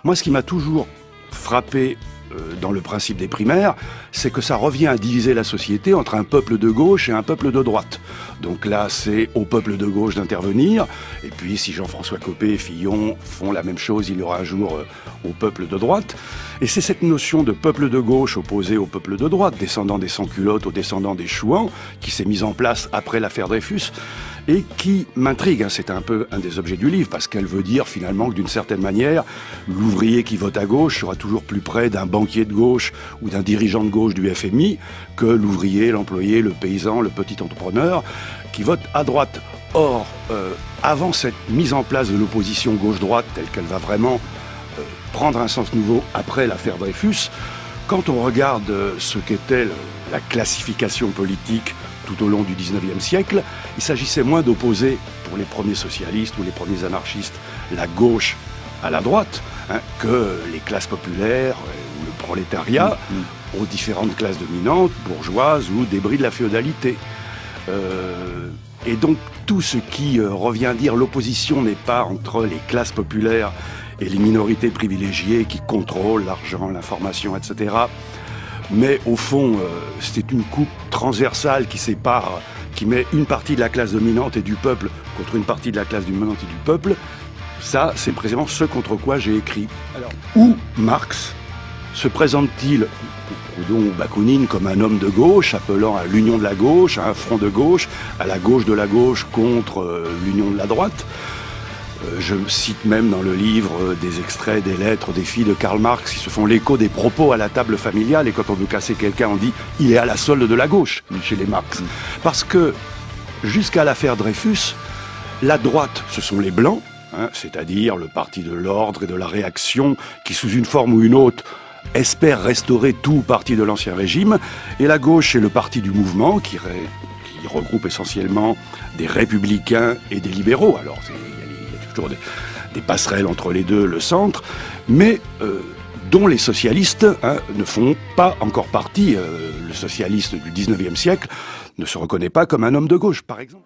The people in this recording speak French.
Moi, ce qui m'a toujours frappé dans le principe des primaires, c'est que ça revient à diviser la société entre un peuple de gauche et un peuple de droite. Donc là, c'est au peuple de gauche d'intervenir, et puis si Jean-François Copé et Fillon font la même chose, il y aura un jour au peuple de droite. Et c'est cette notion de peuple de gauche opposé au peuple de droite, descendant des sans-culottes aux descendants des chouans, qui s'est mise en place après l'affaire Dreyfus, et qui m'intrigue. C'est un peu un des objets du livre, parce qu'elle veut dire finalement que d'une certaine manière, l'ouvrier qui vote à gauche sera toujours plus près d'un banquier de gauche ou d'un dirigeant de gauche du FMI que l'ouvrier, l'employé, le paysan, le petit entrepreneur qui vote à droite. Or, avant cette mise en place de l'opposition gauche-droite telle qu'elle va vraiment prendre un sens nouveau après l'affaire Dreyfus, quand on regarde ce qu'était la classification politique tout au long du 19e siècle, il s'agissait moins d'opposer, pour les premiers socialistes ou les premiers anarchistes, la gauche à la droite, que les classes populaires ou le prolétariat aux différentes classes dominantes, bourgeoises ou débris de la féodalité. Et donc tout ce qui revient dire l'opposition n'est pas entre les classes populaires et les minorités privilégiées qui contrôlent l'argent, l'information, etc., mais au fond, c'est une coupe transversale qui sépare, qui met une partie de la classe dominante et du peuple contre une partie de la classe dominante et du peuple. Ça, c'est précisément ce contre quoi j'ai écrit. Alors, où Marx se présente-t-il, Proudhon ou Bakounine, comme un homme de gauche, appelant à l'union de la gauche, à un front de gauche, à la gauche de la gauche contre l'union de la droite? Je cite même dans le livre des extraits des lettres des filles de Karl Marx qui se font l'écho des propos à la table familiale, et quand on veut casser quelqu'un, on dit « il est à la solde de la gauche » chez les Marx. Parce que jusqu'à l'affaire Dreyfus, la droite, ce sont les Blancs, c'est-à-dire le parti de l'ordre et de la réaction qui, sous une forme ou une autre, espère restaurer tout parti de l'Ancien Régime, et la gauche, c'est le parti du mouvement qui regroupe essentiellement des républicains et des libéraux. Alors, des passerelles entre les deux, le centre, mais dont les socialistes ne font pas encore partie. Le socialiste du 19e siècle ne se reconnaît pas comme un homme de gauche, par exemple.